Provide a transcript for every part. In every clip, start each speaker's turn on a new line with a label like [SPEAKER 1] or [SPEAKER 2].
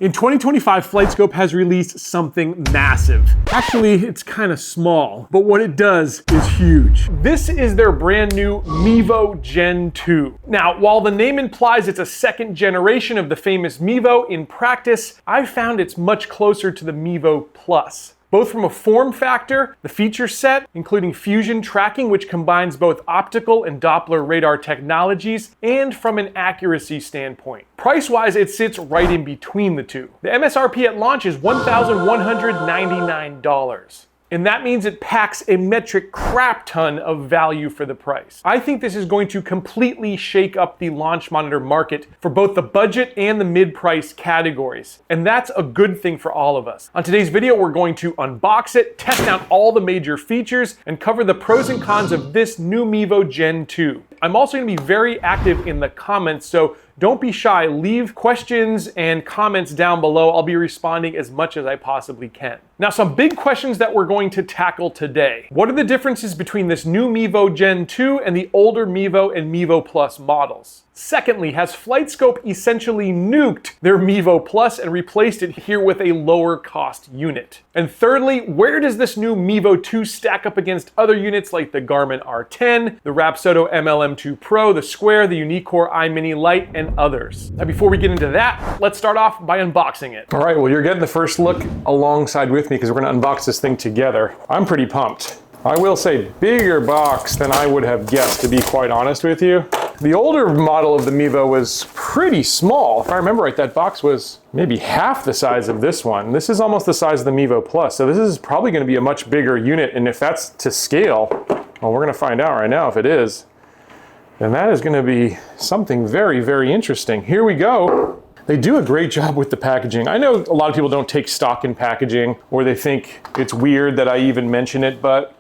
[SPEAKER 1] In 2025, FlightScope has released something massive. Actually, it's kind of small, but what it does is huge. This is their brand new Mevo Gen 2. Now, while the name implies it's a second generation of the famous Mevo, in practice, I've found it's much closer to the Mevo Plus. Both from a form factor, the feature set, including fusion tracking, which combines both optical and Doppler radar technologies, and from an accuracy standpoint. Price-wise, it sits right in between the two. The MSRP at launch is $1,199. And that means it packs a metric crap ton of value for the price. I think this is going to completely shake up the launch monitor market for both the budget and the mid-price categories. And that's a good thing for all of us. On today's video, we're going to unbox it, test out all the major features, and cover the pros and cons of this new Mevo Gen 2. I'm also going to be very active in the comments, so don't be shy. Leave questions and comments down below. I'll be responding as much as I possibly can. Now, some big questions that we're going to tackle today. What are the differences between this new Mevo Gen 2 and the older Mevo and Mevo Plus models? Secondly, has FlightScope essentially nuked their Mevo Plus and replaced it here with a lower cost unit? And thirdly, where does this new Mevo 2 stack up against other units like the Garmin R10, the Rapsodo MLM2 Pro, the Square, the Unicore iMini Lite, and others? Now, before we get into that, let's start off by unboxing it. All right, well, you're getting the first look alongside with me because we're gonna unbox this thing together. I'm pretty pumped. I will say bigger box than I would have guessed, to be quite honest with you. The older model of the Mevo was pretty small. If I remember right, that box was maybe half the size of this one. This is almost the size of the Mevo Plus, so this is probably gonna be a much bigger unit, and if that's to scale, well, we're gonna find out right now if it is, then that is gonna be something very, very interesting. Here we go. They do a great job with the packaging. I know a lot of people don't take stock in packaging, or they think it's weird that I even mention it, but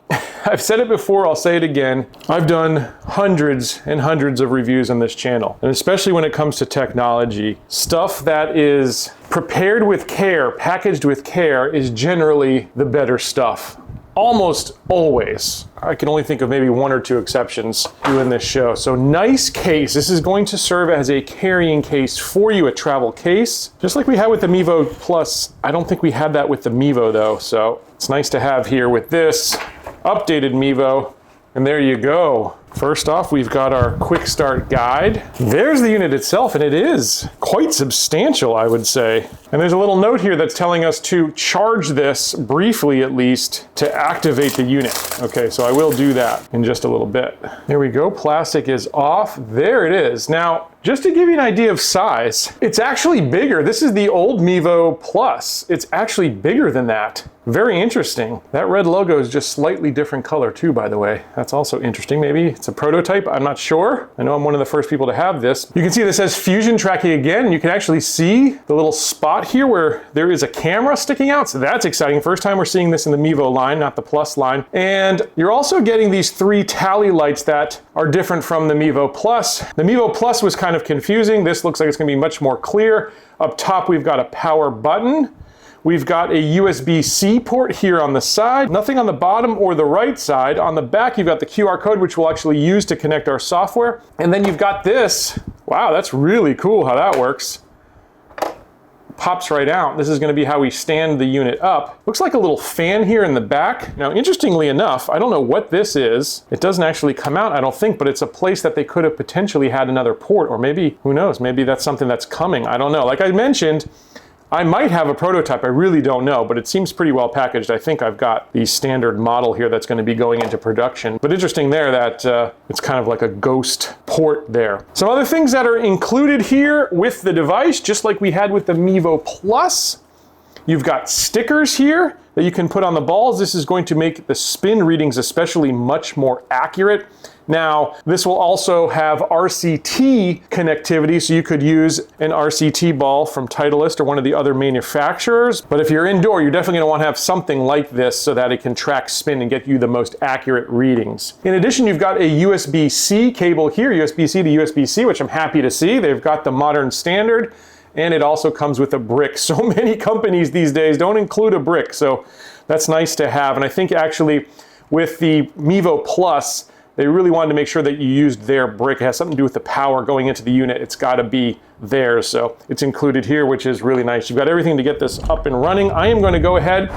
[SPEAKER 1] I've said it before, I'll say it again. I've done hundreds and hundreds of reviews on this channel, and especially when it comes to technology, stuff that is prepared with care, packaged with care, is generally the better stuff. Almost always. I can only think of maybe one or two exceptions doing this show. So nice case. This is going to serve as a carrying case for you, a travel case. Just like we had with the Mevo Plus. I don't think we had that with the Mevo though. So it's nice to have here with this updated Mevo. And there you go. First off, we've got our quick start guide. There's the unit itself, and it is quite substantial, I would say. And there's a little note here that's telling us to charge this briefly, at least, to activate the unit. Okay, so I will do that in just a little bit. There we go, plastic is off. There it is. Now, just to give you an idea of size, it's actually bigger. This is the old Mevo Plus. It's actually bigger than that. Very interesting. That red logo is just slightly different color too, by the way. That's also interesting. Maybe it's a prototype, I'm not sure. I know I'm one of the first people to have this. You can see this says fusion tracking again. You can actually see the little spot here where there is a camera sticking out. So that's exciting. First time we're seeing this in the Mevo line, not the Plus line. And you're also getting these 3 tally lights that are different from the Mevo Plus. The Mevo Plus was kind of confusing. This looks like it's gonna be much more clear. Up top, we've got a power button. We've got a USB-C port here on the side, nothing on the bottom or the right side. On the back, you've got the QR code, which we'll actually use to connect our software. And then you've got this. Wow, that's really cool how that works. Pops right out. This is going to be how we stand the unit up. Looks like a little fan here in the back. Now, interestingly enough, I don't know what this is. It doesn't actually come out, I don't think, but it's a place that they could have potentially had another port, or maybe, who knows, maybe that's something that's coming. I don't know. Like I mentioned, I might have a prototype, I really don't know, but it seems pretty well packaged. I think I've got the standard model here that's going to be going into production. But interesting there that it's kind of like a ghost port there. Some other things that are included here with the device, just like we had with the Mevo Plus. You've got stickers here that you can put on the balls. This is going to make the spin readings especially much more accurate. Now, this will also have RCT connectivity, so you could use an RCT ball from Titleist or one of the other manufacturers. But if you're indoor, you're definitely gonna want to have something like this so that it can track spin and get you the most accurate readings. In addition, you've got a USB-C cable here, USB-C to USB-C, which I'm happy to see. They've got the modern standard, and it also comes with a brick. So many companies these days don't include a brick, so that's nice to have. And I think actually with the Mevo Plus, They really wanted to make sure that you used their brick. It has something to do with the power going into the unit. It's got to be theirs. So it's included here, which is really nice. You've got everything to get this up and running. I am going to go ahead,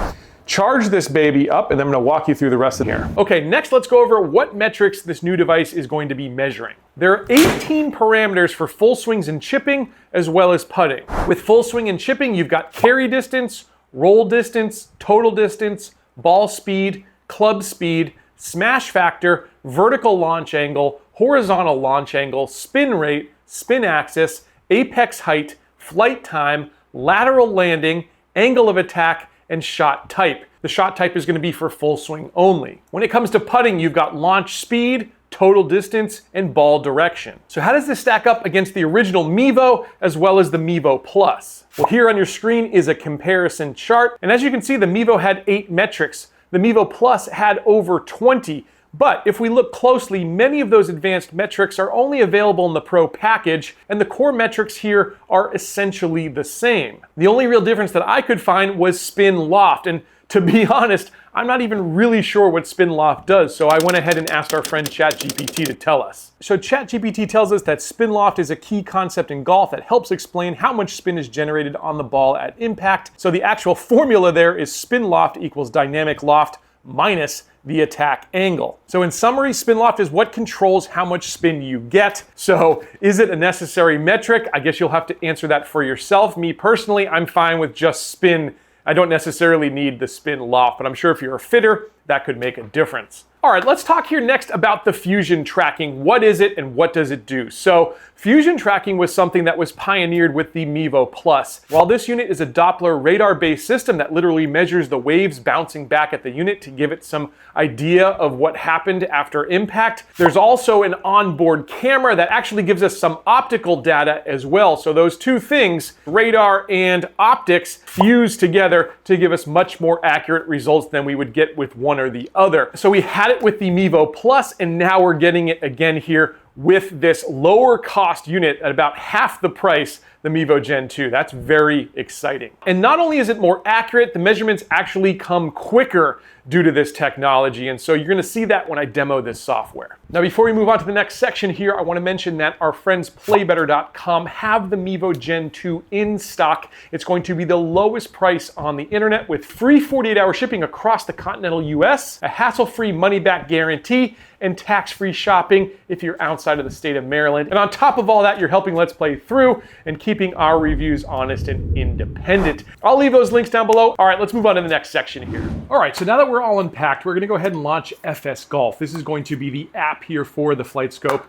[SPEAKER 1] charge this baby up, and then I'm going to walk you through the rest of here. Okay, next let's go over what metrics this new device is going to be measuring. There are 18 parameters for full swings and chipping, as well as putting. With full swing and chipping, you've got carry distance, roll distance, total distance, ball speed, club speed, smash factor, vertical launch angle, horizontal launch angle, spin rate, spin axis, apex height, flight time, lateral landing, angle of attack, and shot type. The shot type is going to be for full swing only. When it comes to putting, you've got launch speed, total distance, and ball direction. So how does this stack up against the original Mevo as well as the Mevo Plus? Well, here on your screen is a comparison chart. And as you can see, the Mevo had 8 metrics. The Mevo Plus had over 20. But if we look closely, many of those advanced metrics are only available in the Pro package, and the core metrics here are essentially the same. The only real difference that I could find was spin loft, and to be honest, I'm not even really sure what spin loft does, so I went ahead and asked our friend ChatGPT to tell us. So ChatGPT tells us that spin loft is a key concept in golf that helps explain how much spin is generated on the ball at impact. So the actual formula there is spin loft equals dynamic loft minus the attack angle. So in summary, spin loft is what controls how much spin you get. So is it a necessary metric? I guess you'll have to answer that for yourself. Me personally, I'm fine with just spin. I don't necessarily need the spin loft, but I'm sure if you're a fitter, that could make a difference. All right, let's talk here next about the fusion tracking. What is it and what does it do? So fusion tracking was something that was pioneered with the Mevo Plus. While this unit is a Doppler radar-based system that literally measures the waves bouncing back at the unit to give it some idea of what happened after impact, there's also an onboard camera that actually gives us some optical data as well. So those two things, radar and optics, fuse together to give us much more accurate results than we would get with one or the other. So we had it with the Mevo Plus, and now we're getting it again here with this lower cost unit at about half the price, the Mevo Gen 2. That's very exciting. And not only is it more accurate, the measurements actually come quicker due to this technology. And so you're going to see that when I demo this software. Now, before we move on to the next section here, I want to mention that our friends playbetter.com have the Mevo Gen 2 in stock. It's going to be the lowest price on the internet with free 48-hour shipping across the continental US, a hassle-free money-back guarantee, and tax-free shopping if you're outside of the state of Maryland. And on top of all that, you're helping Let's Play through and keeping our reviews honest and independent. I'll leave those links down below. All right, let's move on to the next section here. All right, so now that we're all unpacked, we're gonna go ahead and launch FS Golf. This is going to be the app here for the FlightScope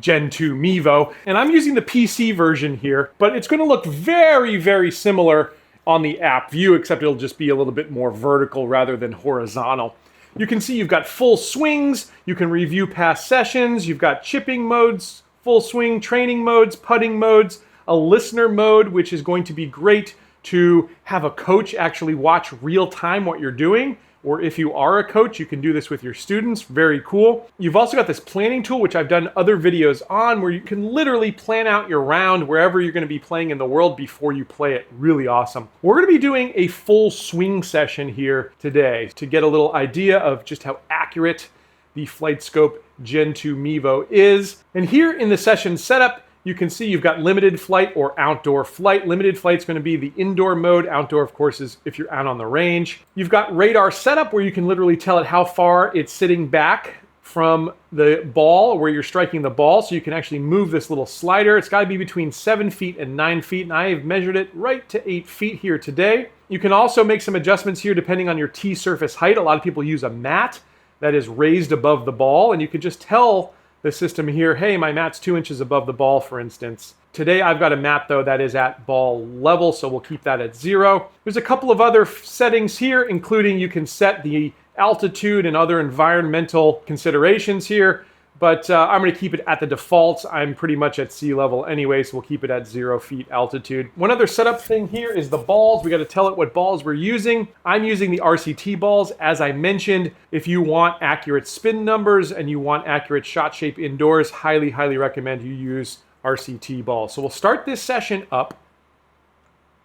[SPEAKER 1] Gen 2 Mevo. And I'm using the PC version here, but it's gonna look very, very similar on the app view, except it'll just be a little bit more vertical rather than horizontal. You can see you've got full swings, you can review past sessions, you've got chipping modes, full swing, training modes, putting modes, a listener mode, which is going to be great to have a coach actually watch real time what you're doing. Or if you are a coach, you can do this with your students. Very cool. You've also got this planning tool, which I've done other videos on, where you can literally plan out your round wherever you're going to be playing in the world before you play it. Really awesome. We're going to be doing a full swing session here today to get a little idea of just how accurate the FlightScope Gen 2 Mevo is. And here in the session setup, you can see you've got limited flight or outdoor flight. Limited flight's going to be the indoor mode. Outdoor, of course, is if you're out on the range. You've got radar setup where you can literally tell it how far it's sitting back from the ball where you're striking the ball. So you can actually move this little slider. It's got to be between 7 feet and 9 feet. And I have measured it right to 8 feet here today. You can also make some adjustments here depending on your tee surface height. A lot of people use a mat that is raised above the ball, and you can just tell the system here, hey, my mat's 2 inches above the ball, for instance. Today I've got a mat though that is at ball level, so we'll keep that at 0. There's a couple of other settings here, including you can set the altitude and other environmental considerations here, but I'm going to keep it at the defaults. I'm pretty much at sea level anyway, so we'll keep it at 0 feet altitude. One other setup thing here is the balls. We got to tell it what balls we're using. I'm using the RCT balls. As I mentioned, if you want accurate spin numbers and you want accurate shot shape indoors, highly, highly recommend you use RCT balls. So we'll start this session up.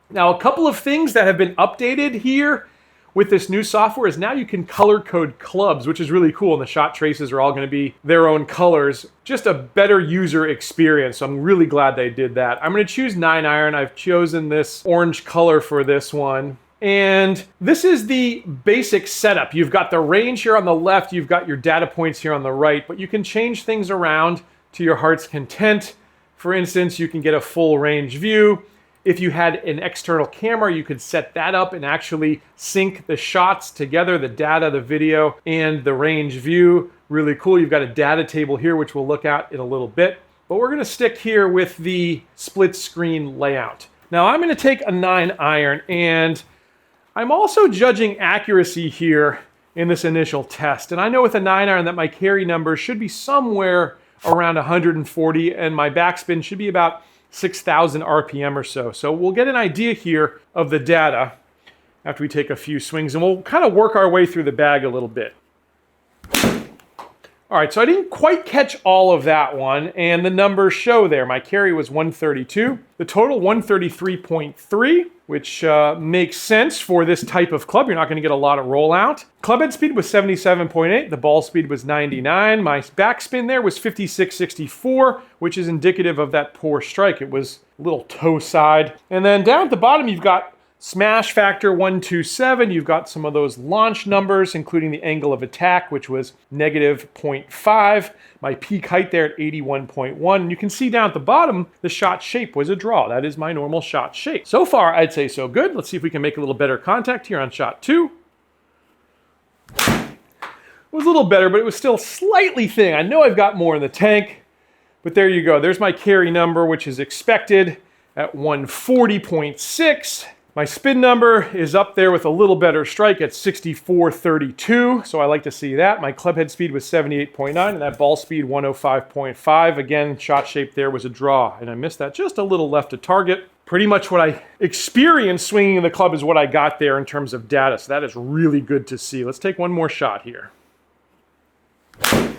[SPEAKER 1] Now, a couple of things that have been updated here. with this new software is now you can color code clubs, which is really cool, and the shot traces are all going to be their own colors. Just a better user experience, so I'm really glad they did that. I'm going to choose 9-iron. I've chosen this orange color for this one. And this is the basic setup. You've got the range here on the left, you've got your data points here on the right, but you can change things around to your heart's content. For instance, you can get a full range view. If you had an external camera, you could set that up and actually sync the shots together, the data, the video, and the range view. Really cool. You've got a data table here, which we'll look at in a little bit. But we're gonna stick here with the split screen layout. Now I'm gonna take a 9-iron, and I'm also judging accuracy here in this initial test. And I know with a 9-iron that my carry number should be somewhere around 140, and my backspin should be about 6,000 RPM or so. So we'll get an idea here of the data after we take a few swings, and we'll kind of work our way through the bag a little bit. All right, so I didn't quite catch all of that one, and the numbers show there. My carry was 132, the total 133.3, which makes sense for this type of club. You're not gonna get a lot of rollout. Club head speed was 77.8, the ball speed was 99. My backspin there was 56.64, which is indicative of that poor strike. It was a little toe side. And then down at the bottom, you've got smash factor 127. You've got some of those launch numbers, including the angle of attack, which was -0.5. My peak height there at 81.1. And you can see down at the bottom, the shot shape was a draw. That is my normal shot shape. So far, I'd say so good. Let's see if we can make a little better contact here on shot 2. It was a little better, but it was still slightly thin. I know I've got more in the tank, but there you go. There's my carry number, which is expected at 140.6. My spin number is up there with a little better strike at 64.32, so I like to see that. My club head speed was 78.9, and that ball speed 105.5. Again, shot shape there was a draw, and I missed that just a little left of target. Pretty much what I experienced swinging the club is what I got there in terms of data, so that is really good to see. Let's take one more shot here. A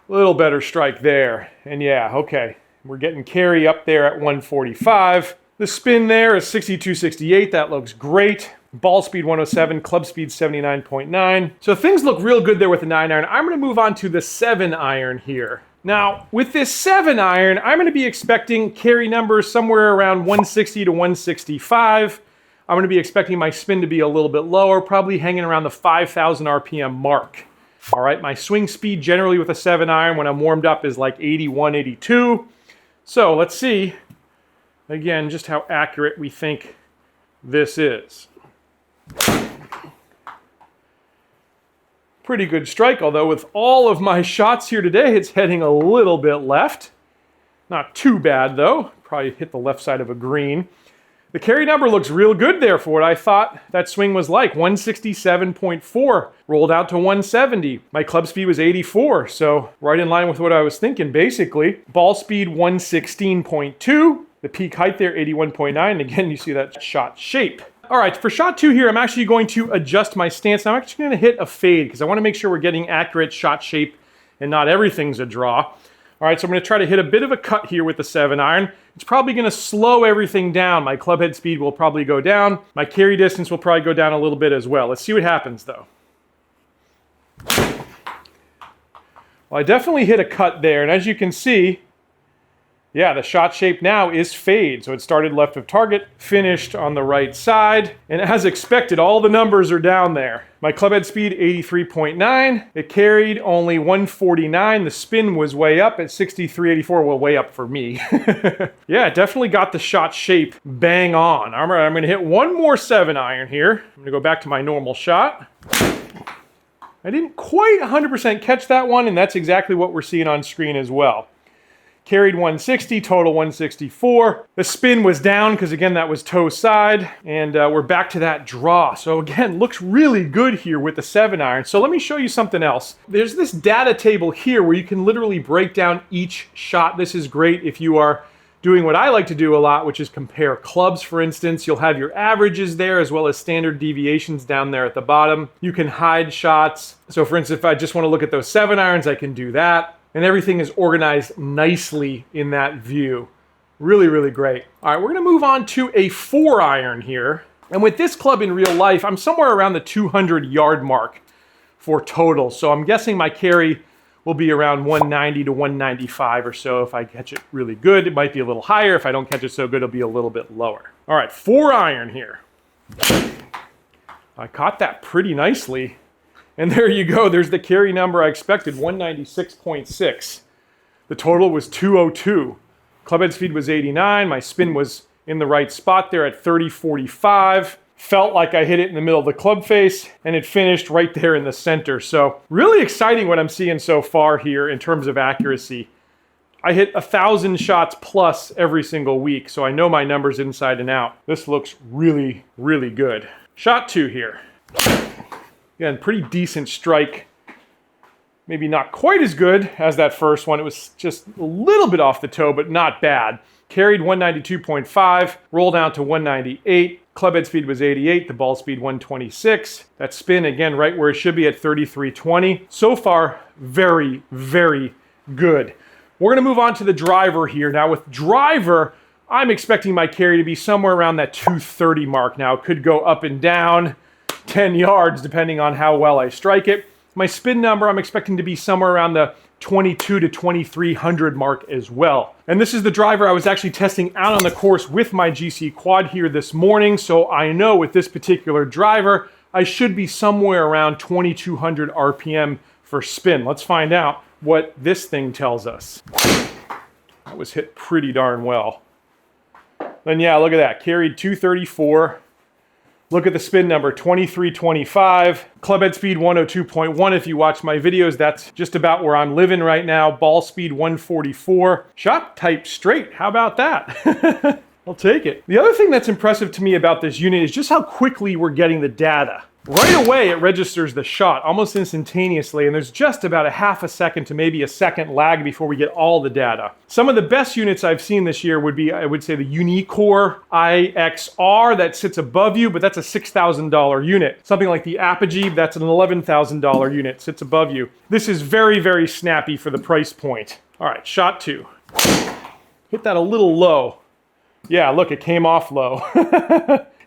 [SPEAKER 1] little better strike there, and yeah, okay. We're getting carry up there at 145. The spin there is 62.68, that looks great. Ball speed 107, club speed 79.9. So things look real good there with the 9-iron. I'm gonna move on to the 7-iron here. Now, with this 7-iron, I'm gonna be expecting carry numbers somewhere around 160 to 165. I'm gonna be expecting my spin to be a little bit lower, probably hanging around the 5,000 RPM mark. All right, my swing speed generally with a 7-iron when I'm warmed up is like 81, 82. So let's see, again, just how accurate we think this is. Pretty good strike, although with all of my shots here today, it's heading a little bit left. Not too bad though, probably hit the left side of a green. The carry number looks real good there for what I thought that swing was like. 167.4, rolled out to 170. My club speed was 84, so right in line with what I was thinking basically. Ball speed 116.2. The peak height there, 81.9. Again, you see that shot shape. All right, for shot 2 here, I'm actually going to adjust my stance. I'm actually gonna hit a fade because I wanna make sure we're getting accurate shot shape and not everything's a draw. All right, so I'm gonna try to hit a bit of a cut here with the 7-iron. It's probably gonna slow everything down. My club head speed will probably go down. My carry distance will probably go down a little bit as well. Let's see what happens though. Well, I definitely hit a cut there, and as you can see, yeah, the shot shape now is fade. So it started left of target, finished on the right side, and as expected, all the numbers are down there. My club head speed, 83.9. It carried only 149. The spin was way up at 63.84. Well, way up for me. Yeah, it definitely got the shot shape bang on. All right, I'm gonna hit one more 7-iron here. I'm gonna go back to my normal shot. I didn't quite 100% catch that one, and that's exactly what we're seeing on screen as well. Carried 160, total 164. The spin was down because again, that was toe side, and we're back to that draw. So again, looks really good here with the 7-iron. So let me show you something else. There's this data table here where you can literally break down each shot. This is great if you are doing what I like to do a lot, which is compare clubs, for instance. You'll have your averages there as well as standard deviations down there at the bottom. You can hide shots. So for instance, if I just want to look at those 7-irons, I can do that. And everything is organized nicely in that view. Really, really great. All right, we're gonna move on to a 4-iron here. And with this club in real life, I'm somewhere around the 200-yard mark for total. So I'm guessing my carry will be around 190 to 195 or so. If I catch it really good, it might be a little higher. If I don't catch it so good, it'll be a little bit lower. All right, 4-iron here. I caught that pretty nicely. And there you go. There's the carry number I expected, 196.6. The total was 202. Clubhead speed was 89. My spin was in the right spot there at 30.45. Felt like I hit it in the middle of the club face, and it finished right there in the center. So really exciting what I'm seeing so far here in terms of accuracy. I hit 1,000 shots plus every single week, so I know my numbers inside and out. This looks really, really good. Shot 2 here. Again, pretty decent strike. Maybe not quite as good as that first one. It was just a little bit off the toe, but not bad. Carried 192.5, rolled down to 198. Clubhead speed was 88, the ball speed 126. That spin, again, right where it should be at 33.20. So far, very, very good. We're gonna move on to the driver here. Now with driver, I'm expecting my carry to be somewhere around that 230 mark. Now it could go up and down 10 yards depending on how well I strike it. My spin number, I'm expecting to be somewhere around the 22 to 2300 mark as well. And this is the driver I was actually testing out on the course with my GC quad here this morning. So I know with this particular driver, I should be somewhere around 2200 RPM for spin. Let's find out what this thing tells us. That was hit pretty darn well. Then yeah, look at that, carried 234. Look at the spin number, 2325. Clubhead speed 102.1. If you watch my videos, that's just about where I'm living right now. Ball speed 144. Shot type straight. How about that? I'll take it. The other thing that's impressive to me about this unit is just how quickly we're getting the data. Right away, it registers the shot almost instantaneously, and there's just about a half a second to maybe a second lag before we get all the data. Some of the best units I've seen this year would be, I would say, the Unicore IXR that sits above you, but that's a $6,000 unit. Something like the Apogee, that's an $11,000 unit, sits above you. This is very, very snappy for the price point. All right, shot 2. Hit that a little low. Yeah, look, it came off low.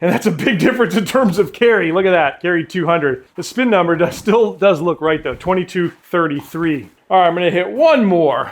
[SPEAKER 1] And that's a big difference in terms of carry. Look at that, carry 200. The spin number still does look right though, 2233. All right, I'm gonna hit one more.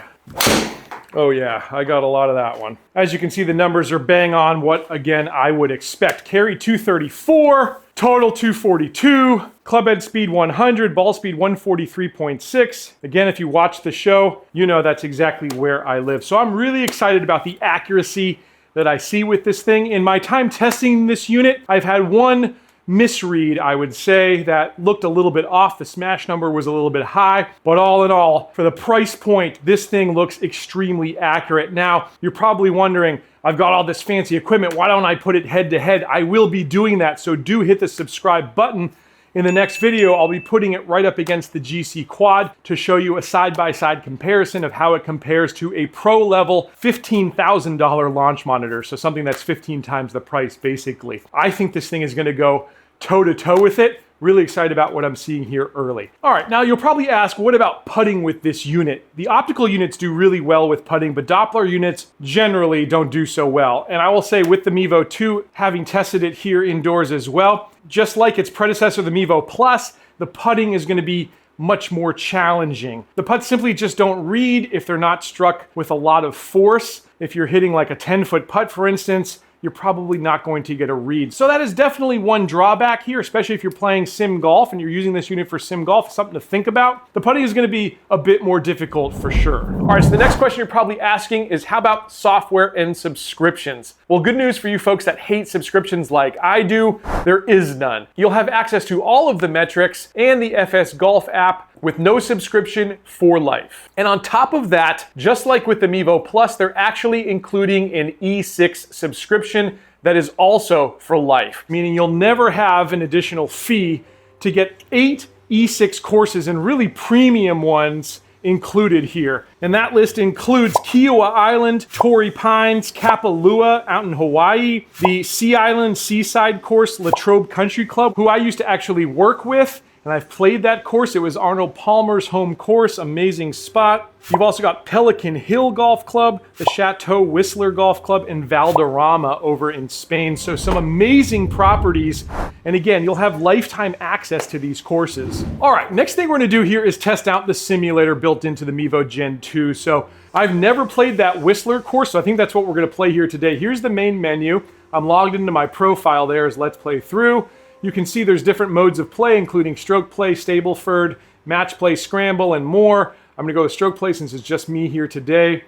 [SPEAKER 1] Oh yeah, I got a lot of that one. As you can see, the numbers are bang on what, again, I would expect. Carry 234, total 242, clubhead speed 100, ball speed 143.6. Again, if you watch the show, you know that's exactly where I live. So I'm really excited about the accuracy that I see with this thing. In my time testing this unit, I've had one misread, I would say, that looked a little bit off. The smash number was a little bit high, but all in all, for the price point, this thing looks extremely accurate. Now, you're probably wondering, I've got all this fancy equipment, why don't I put it head to head? I will be doing that, so do hit the subscribe button. In the next video, I'll be putting it right up against the GC Quad to show you a side-by-side comparison of how it compares to a pro-level $15,000 launch monitor, so something that's 15 times the price, basically. I think this thing is gonna go toe-to-toe with it. Really excited about what I'm seeing here early. All right, now you'll probably ask, what about putting with this unit? The optical units do really well with putting, but Doppler units generally don't do so well. And I will say with the Mevo 2, having tested it here indoors as well, just like its predecessor, the Mevo Plus, the putting is gonna be much more challenging. The putts simply just don't read if they're not struck with a lot of force. If you're hitting like a 10-foot putt, for instance, you're probably not going to get a read. So that is definitely one drawback here, especially if you're playing sim golf and you're using this unit for sim golf, something to think about. The putting is gonna be a bit more difficult for sure. All right, so the next question you're probably asking is, how about software and subscriptions? Well, good news for you folks that hate subscriptions like I do, there is none. You'll have access to all of the metrics and the FS Golf app with no subscription for life. And on top of that, just like with the Mevo Plus, they're actually including an E6 subscription that is also for life, meaning you'll never have an additional fee to get 8 E6 courses, and really premium ones included here. And that list includes Kiowa Island, Torrey Pines, Kapalua out in Hawaii, the Sea Island Seaside course, Latrobe Country Club, who I used to actually work with And I've played that course. It was Arnold Palmer's home course, amazing spot. You've also got Pelican Hill Golf Club, the Chateau Whistler Golf Club, and Valderrama over in Spain. So some amazing properties. And again, you'll have lifetime access to these courses. All right, next thing we're gonna do here is test out the simulator built into the Mevo Gen 2. So I've never played that Whistler course, so I think that's what we're gonna play here today. Here's the main menu. I'm logged into my profile there as Let's Play Through. You can see there's different modes of play, including stroke play, Stableford, match play, scramble, and more. I'm gonna go with stroke play since it's just me here today.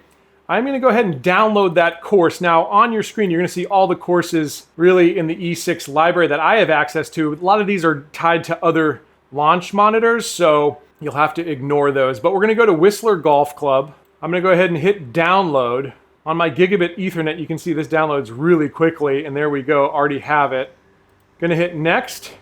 [SPEAKER 1] I'm gonna go ahead and download that course. Now on your screen, you're gonna see all the courses really in the E6 library that I have access to. A lot of these are tied to other launch monitors, so you'll have to ignore those. But we're gonna go to Whistler Golf Club. I'm gonna go ahead and hit download. On my gigabit Ethernet, you can see this downloads really quickly, and there we go, already have it. Gonna hit next.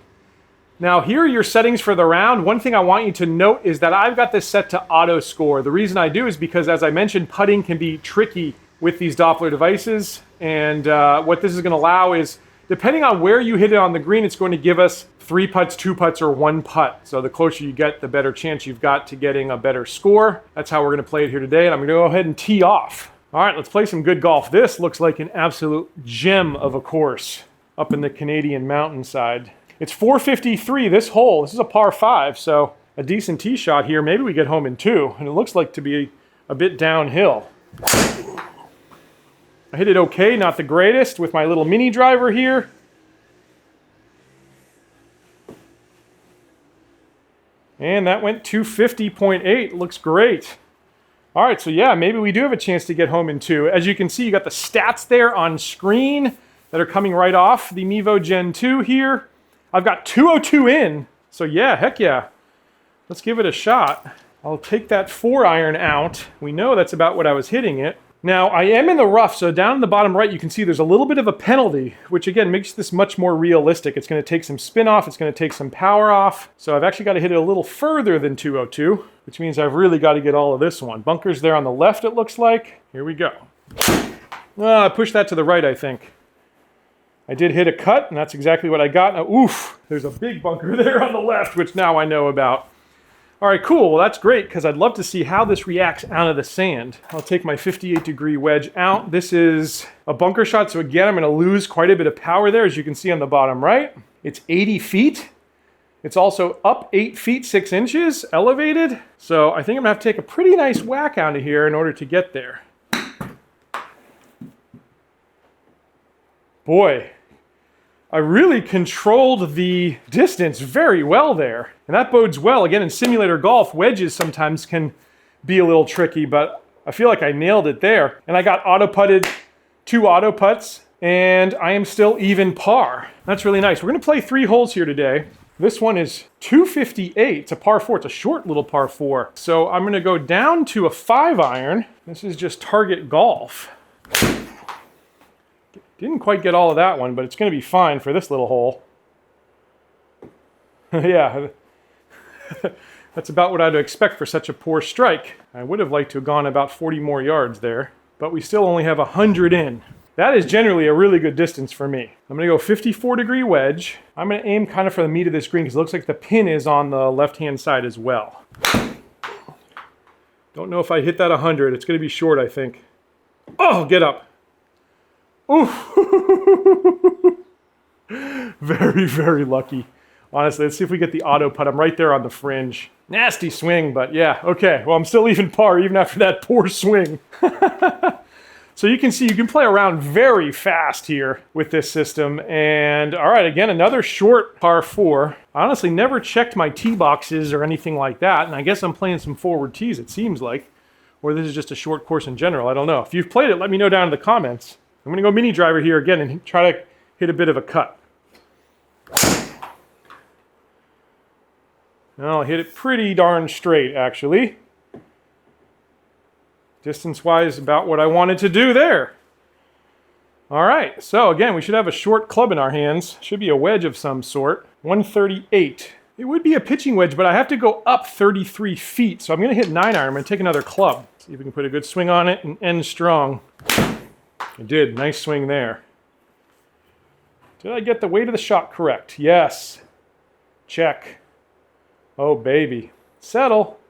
[SPEAKER 1] Now here are your settings for the round. One thing I want you to note is that I've got this set to auto score. The reason I do is because, as I mentioned, putting can be tricky with these Doppler devices. And what this is gonna allow is, depending on where you hit it on the green, it's going to give us 3 putts, 2 putts, or 1 putt. So the closer you get, the better chance you've got to getting a better score. That's how we're gonna play it here today. And I'm gonna go ahead and tee off. All right, let's play some good golf. This looks like an absolute gem of a course up in the Canadian mountainside. It's 453 this hole. This is a par 5, so a decent tee shot here. Maybe we get home in 2, and it looks like to be a bit downhill. I hit it okay, not the greatest, with my little mini driver here. And that went 250.8, looks great. All right, so yeah, maybe we do have a chance to get home in 2. As you can see, you got the stats there on screen that are coming right off the Mevo Gen 2 here. I've got 202 in, so yeah, heck yeah. Let's give it a shot. I'll take that 4-iron out. We know that's about what I was hitting it. Now, I am in the rough, so down in the bottom right, you can see there's a little bit of a penalty, which again makes this much more realistic. It's gonna take some spin off, it's gonna take some power off. So I've actually got to hit it a little further than 202, which means I've really got to get all of this one. Bunkers there on the left, it looks like. Here we go. I pushed that to the right, I think. I did hit a cut, and that's exactly what I got. Now, oof, there's a big bunker there on the left, which now I know about. All right, cool. Well, that's great, because I'd love to see how this reacts out of the sand. I'll take my 58-degree wedge out. This is a bunker shot, so again, I'm going to lose quite a bit of power there, as you can see on the bottom right. It's 80 feet. It's also up 8 feet, 6 inches, elevated. So I think I'm going to have to take a pretty nice whack out of here in order to get there. Boy, I really controlled the distance very well there. And that bodes well. Again, in simulator golf, wedges sometimes can be a little tricky, but I feel like I nailed it there. And I got auto-putted 2 auto putts, and I am still even par. That's really nice. We're gonna play 3 holes here today. This one is 258. It's a par 4. It's a short little par 4. So I'm gonna go down to a 5-iron. This is just target golf. Didn't quite get all of that one, but it's going to be fine for this little hole. Yeah, that's about what I'd expect for such a poor strike. I would have liked to have gone about 40 more yards there, but we still only have 100 in. That is generally a really good distance for me. I'm going to go 54-degree wedge. I'm going to aim kind of for the meat of this green because it looks like the pin is on the left-hand side as well. Don't know if I hit that 100. It's going to be short, I think. Oh, get up. Ooh. Very, very lucky. Honestly, let's see if we get the auto putt. I'm right there on the fringe. Nasty swing, but yeah, okay. Well, I'm still even par even after that poor swing. So you can see you can play around very fast here with this system. And all right, again, another short par 4. I honestly never checked my tee boxes or anything like that. And I guess I'm playing some forward tees, it seems like. Or this is just a short course in general. I don't know. If you've played it, let me know down in the comments. I'm going to go mini driver here again and try to hit a bit of a cut. I'll hit it pretty darn straight, actually. Distance-wise, about what I wanted to do there. All right, so again, we should have a short club in our hands. Should be a wedge of some sort. 138. It would be a pitching wedge, but I have to go up 33 feet. So I'm going to hit 9-iron. I'm going to take another club. See if we can put a good swing on it and end strong. I did. Nice swing there. Did I get the weight of the shot correct? Yes. Check. Oh baby, settle.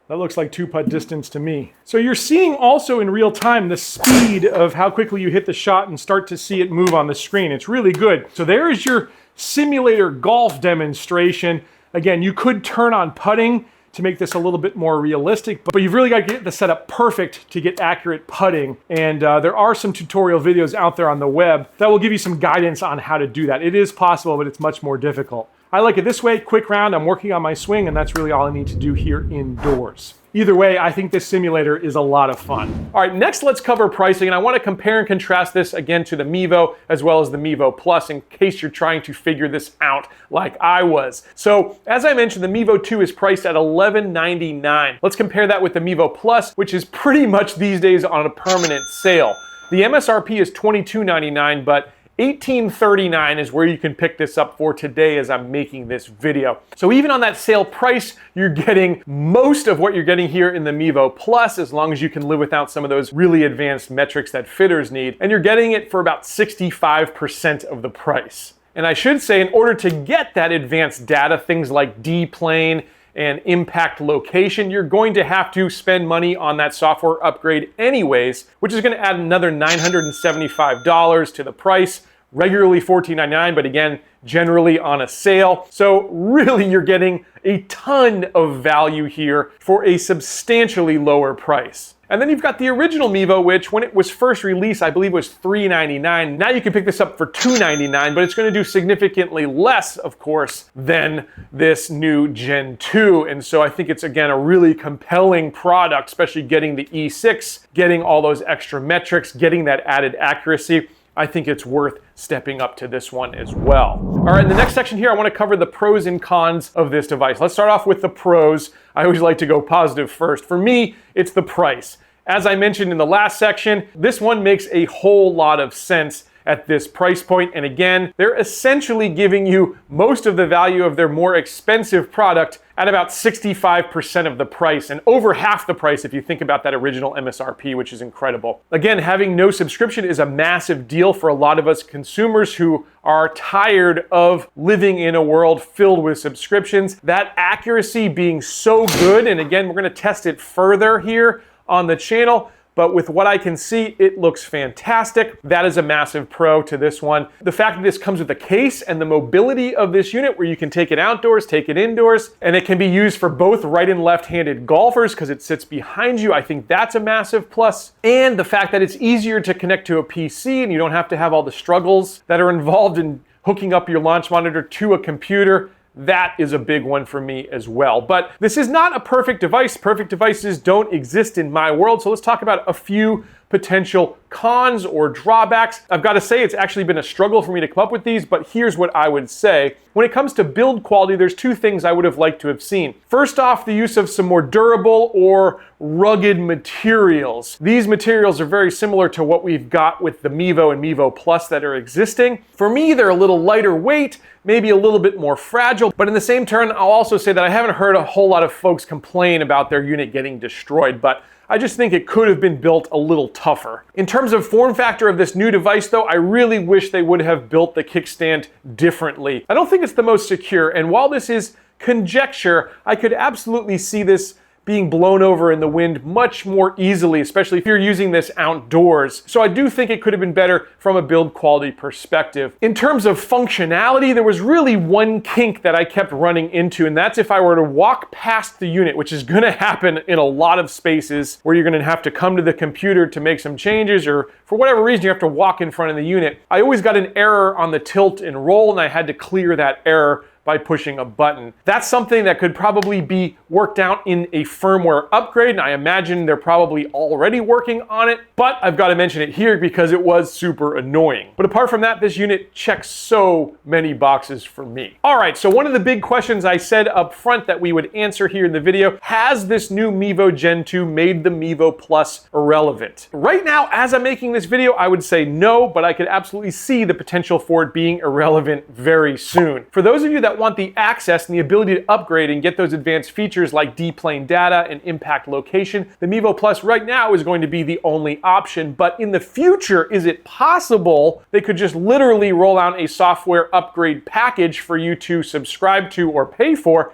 [SPEAKER 1] That looks like 2-putt distance to me. So you're seeing also in real time the speed of how quickly you hit the shot and start to see it move on the screen. It's really good. So there is your simulator golf demonstration. Again, you could turn on putting to make this a little bit more realistic, but you've really got to get the setup perfect to get accurate putting. And there are some tutorial videos out there on the web that will give you some guidance on how to do that. It is possible, but it's much more difficult. I like it this way, quick round, I'm working on my swing, and that's really all I need to do here indoors. Either way, I think this simulator is a lot of fun. All right, next let's cover pricing, and I want to compare and contrast this again to the Mevo as well as the Mevo Plus in case you're trying to figure this out like I was. So, as I mentioned, the Mevo 2 is priced at $1199. Let's compare that with the Mevo Plus, which is pretty much these days on a permanent sale. The MSRP is $22.99, but $18.39 is where you can pick this up for today as I'm making this video. So even on that sale price, you're getting most of what you're getting here in the Mevo Plus, as long as you can live without some of those really advanced metrics that fitters need. And you're getting it for about 65% of the price. And I should say, in order to get that advanced data, things like D-plane and impact location, you're going to have to spend money on that software upgrade anyways, which is going to add another $975 to the price. Regularly $14.99, but again, generally on a sale. So really you're getting a ton of value here for a substantially lower price. And then you've got the original Mevo, which when it was first released, I believe was $399. Now you can pick this up for $299, but it's going to do significantly less, of course, than this new Gen 2. And so I think it's, again, a really compelling product, especially getting the E6, getting all those extra metrics, getting that added accuracy. I think it's worth stepping up to this one as well. All right, in the next section here, I want to cover the pros and cons of this device. Let's start off with the pros. I always like to go positive first. For me, it's the price. As I mentioned in the last section, this one makes a whole lot of sense at this price point. And again, they're essentially giving you most of the value of their more expensive product at about 65% of the price, and over half the price if you think about that original MSRP, which is incredible. Again, having no subscription is a massive deal for a lot of us consumers who are tired of living in a world filled with subscriptions. That accuracy being so good, and again, we're going to test it further here on the channel, but with what I can see, it looks fantastic. That is a massive pro to this one. The fact that this comes with a case and the mobility of this unit where you can take it outdoors, take it indoors, and it can be used for both right and left-handed golfers because it sits behind you, I think that's a massive plus. And the fact that it's easier to connect to a PC and you don't have to have all the struggles that are involved in hooking up your launch monitor to a computer. That is a big one for me as well. But this is not a perfect device. Perfect devices don't exist in my world. So let's talk about a few potential cons or drawbacks. I've got to say it's actually been a struggle for me to come up with these, but here's what I would say. When it comes to build quality, there's two things I would have liked to have seen. First off, the use of some more durable or rugged materials. These materials are very similar to what we've got with the Mevo and Mevo Plus that are existing. For me, they're a little lighter weight, maybe a little bit more fragile, but in the same turn, I'll also say that I haven't heard a whole lot of folks complain about their unit getting destroyed, but I just think it could have been built a little tougher. In terms of form factor of this new device though, I really wish they would have built the kickstand differently. I don't think it's the most secure, and while this is conjecture, I could absolutely see this being blown over in the wind much more easily, especially if you're using this outdoors. So I do think it could have been better from a build quality perspective. In terms of functionality, there was really one kink that I kept running into, and that's if I were to walk past the unit, which is gonna happen in a lot of spaces where you're gonna have to come to the computer to make some changes, or for whatever reason you have to walk in front of the unit. I always got an error on the tilt and roll, and I had to clear that error by pushing a button. That's something that could probably be worked out in a firmware upgrade, and I imagine they're probably already working on it, but I've got to mention it here because it was super annoying. But apart from that, this unit checks so many boxes for me. All right, so one of the big questions I said up front that we would answer here in the video, has this new Mevo Gen 2 made the Mevo Plus irrelevant? Right now, as I'm making this video, I would say no, but I could absolutely see the potential for it being irrelevant very soon. For those of you that want the access and the ability to upgrade and get those advanced features like D-plane data and impact location, the Mevo Plus right now is going to be the only option. But in the future, is it possible they could just literally roll out a software upgrade package for you to subscribe to or pay for?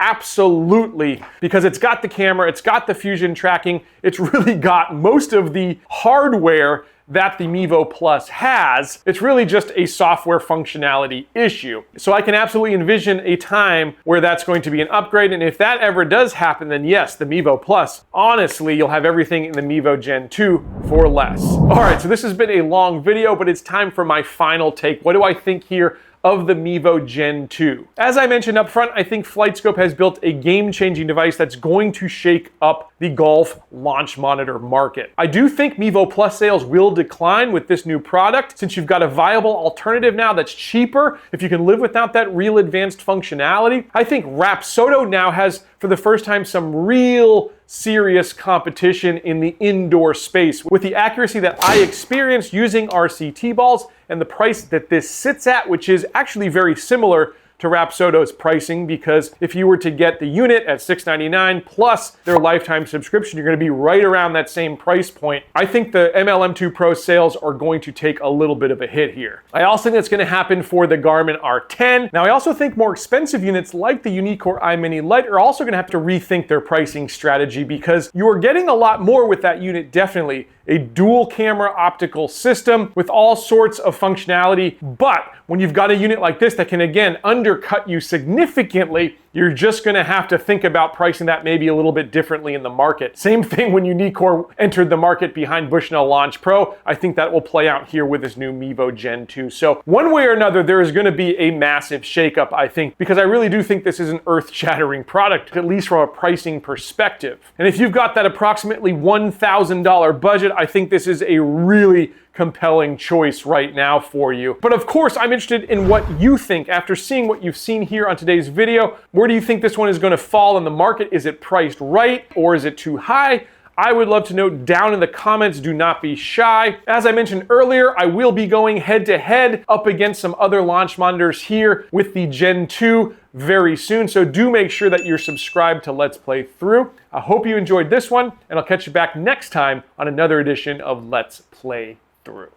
[SPEAKER 1] Absolutely, because it's got the camera, it's got the fusion tracking, it's really got most of the hardware that the Mevo Plus has. It's really just a software functionality issue. So I can absolutely envision a time where that's going to be an upgrade, and if that ever does happen, then yes, the Mevo Plus, honestly, you'll have everything in the Mevo Gen 2 for less. All right, so this has been a long video, but it's time for my final take. What do I think here of the Mevo Gen 2? As I mentioned up front, I think FlightScope has built a game-changing device that's going to shake up the golf launch monitor market. I do think Mevo Plus sales will decline with this new product, since you've got a viable alternative now that's cheaper if you can live without that real advanced functionality. I think Rapsodo now has, for the first time, some real serious competition in the indoor space with the accuracy that I experienced using RCT balls and the price that this sits at, which is actually very similar to Rapsodo's pricing, because if you were to get the unit at $699 plus their lifetime subscription, you're going to be right around that same price point. I think the MLM2 Pro sales are going to take a little bit of a hit here. I also think that's going to happen for the Garmin R10. Now, I also think more expensive units like the Unicore iMini Lite are also going to have to rethink their pricing strategy, because you are getting a lot more with that unit, definitely. A dual camera optical system with all sorts of functionality, but when you've got a unit like this that can again undercut you significantly, you're just going to have to think about pricing that maybe a little bit differently in the market. Same thing when Unicore entered the market behind Bushnell Launch Pro. I think that will play out here with this new Mevo Gen 2. So one way or another, there is going to be a massive shakeup, I think, because I really do think this is an earth-shattering product, at least from a pricing perspective. And if you've got that approximately $1,000 budget, I think this is a really compelling choice right now for you. But of course, I'm interested in what you think after seeing what you've seen here on today's video. Where do you think this one is going to fall in the market? Is it priced right, or is it too high? I would love to know down in the comments. Do not be shy. As I mentioned earlier, I will be going head-to-head up against some other launch monitors here with the Gen 2 very soon. So do make sure that you're subscribed to Let's Play Through. I hope you enjoyed this one, and I'll catch you back next time on another edition of Let's Play Through.